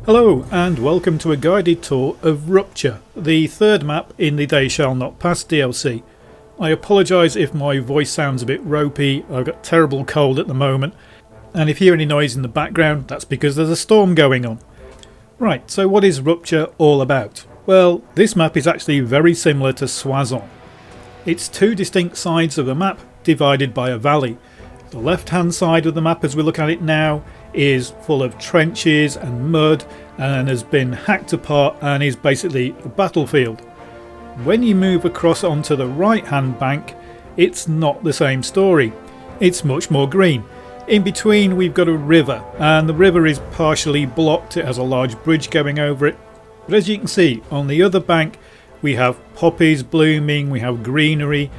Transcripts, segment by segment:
Hello and welcome to a guided tour of Rupture, the third map in the They Shall Not Pass DLC. I apologise if my voice sounds a bit ropey. I've got a terrible cold at the moment, and if you hear any noise in the background, that's because there's a storm going on. Right, so what is Rupture all about? Well, this map is actually very similar to Soissons. It's two distinct sides of a map divided by a valley. The left hand side of the map as we look at it now is full of trenches and mud and has been hacked apart and is basically a battlefield. When you move across onto the right hand bank, it's not the same story. It's much more green. In between we've got a river, and the river is partially blocked. It has a large bridge going over it, but as you can see on the other bank we have poppies blooming, we have greenery,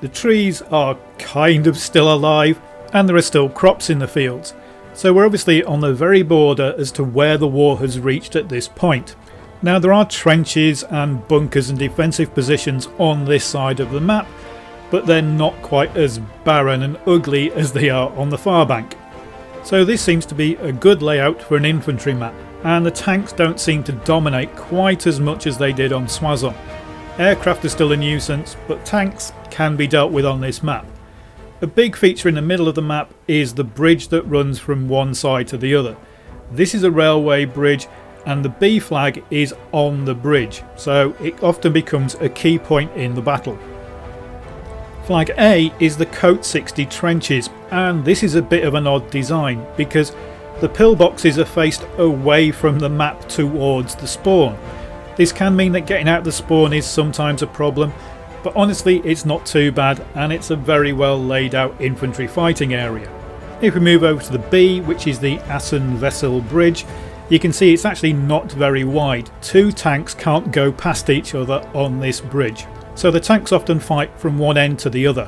the trees are kind of still alive, and there are still crops in the fields. So we're obviously on the very border as to where the war has reached at this point. Now there are trenches and bunkers and defensive positions on this side of the map, but they're not quite as barren and ugly as they are on the far bank. So this seems to be a good layout for an infantry map, and the tanks don't seem to dominate quite as much as they did on Soissons. Aircraft are still a nuisance, but tanks can be dealt with on this map. A big feature in the middle of the map is the bridge that runs from one side to the other. This is a railway bridge and the B flag is on the bridge, so it often becomes a key point in the battle. Flag A is the Coat 60 trenches, and this is a bit of an odd design because the pillboxes are faced away from the map towards the spawn. This can mean that getting out the spawn is sometimes a problem, but honestly it's not too bad and it's a very well laid out infantry fighting area. If we move over to the B, which is the Assen-Wessel bridge, you can see it's actually not very wide. Two tanks can't go past each other on this bridge, so the tanks often fight from one end to the other.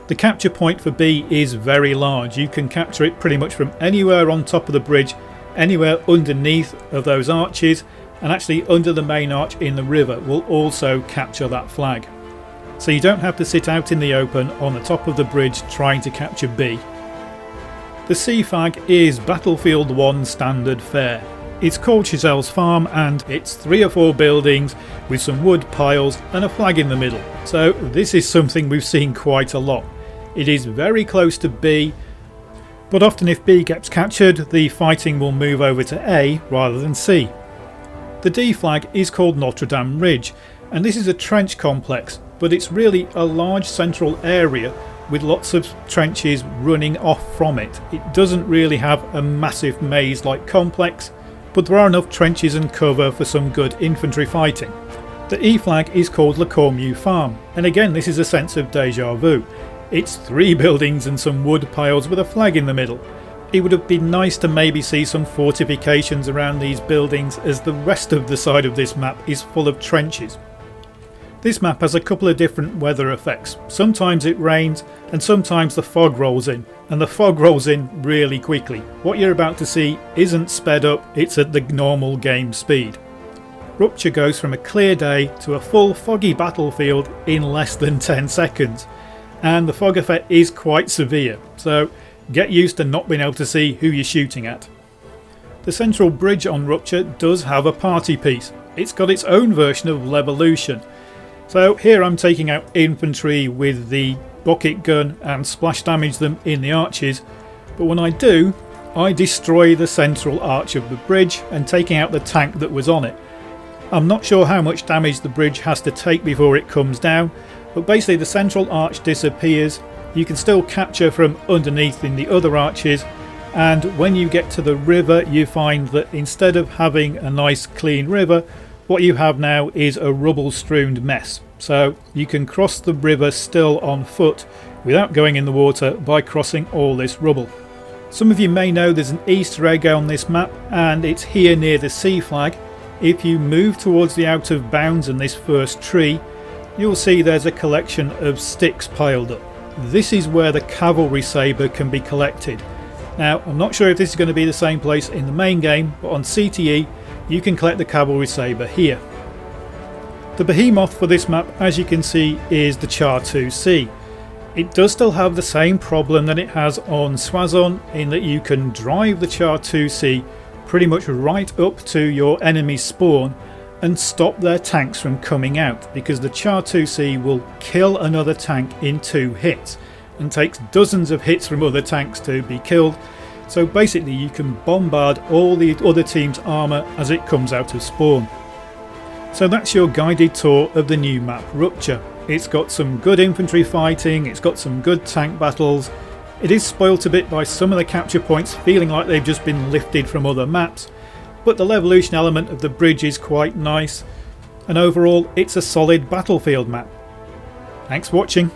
The capture point for B is very large. You can capture it pretty much from anywhere on top of the bridge, anywhere underneath of those arches, and actually under the main arch in the river will also capture that flag. So you don't have to sit out in the open on the top of the bridge trying to capture B. The C flag is Battlefield 1 standard fare. It's called Chisel's Farm and it's 3 or 4 buildings with some wood piles and a flag in the middle. So this is something we've seen quite a lot. It is very close to B, but often if B gets captured the fighting will move over to A rather than C. The D flag is called Notre Dame Ridge, and this is a trench complex, but it's really a large central area with lots of trenches running off from it. It doesn't really have a massive maze like complex, but there are enough trenches and cover for some good infantry fighting. The E flag is called Liqueur New Farm, and again this is a sense of deja vu. It's 3 buildings and some wood piles with a flag in the middle. It would have been nice to maybe see some fortifications around these buildings, as the rest of the side of this map is full of trenches. This map has a couple of different weather effects. Sometimes it rains and sometimes the fog rolls in, and the fog rolls in really quickly. What you're about to see isn't sped up, it's at the normal game speed. Rupture goes from a clear day to a full foggy battlefield in less than 10 seconds, and the fog effect is quite severe, so get used to not being able to see who you're shooting at. The central bridge on Rupture does have a party piece. It's got its own version of Levolution. So here I'm taking out infantry with the rocket gun and splash damage them in the arches, but when I do, I destroy the central arch of the bridge and taking out the tank that was on it. I'm not sure how much damage the bridge has to take before it comes down, but basically the central arch disappears. You can still capture from underneath in the other arches, and when you get to the river you find that instead of having a nice clean river, what you have now is a rubble-strewn mess. So you can cross the river still on foot without going in the water by crossing all this rubble. Some of you may know there's an Easter egg on this map, and it's here near the C flag. If you move towards the out of bounds and this first tree, you'll see there's a collection of sticks piled up. This is where the cavalry sabre can be collected. Now I'm not sure if this is going to be the same place in the main game, but on CTE you can collect the cavalry sabre here. The behemoth for this map, as you can see, is the Char 2C. It does still have the same problem that it has on Soissons, in that you can drive the Char 2C pretty much right up to your enemy's spawn and stop their tanks from coming out, because the Char 2C will kill another tank in 2 hits and takes dozens of hits from other tanks to be killed. So basically you can bombard all the other team's armour as it comes out of spawn. So that's your guided tour of the new map Rupture. It's got some good infantry fighting, it's got some good tank battles. It is spoilt a bit by some of the capture points feeling like they've just been lifted from other maps, but the Levolution element of the bridge is quite nice, and overall it's a solid battlefield map. Thanks for watching.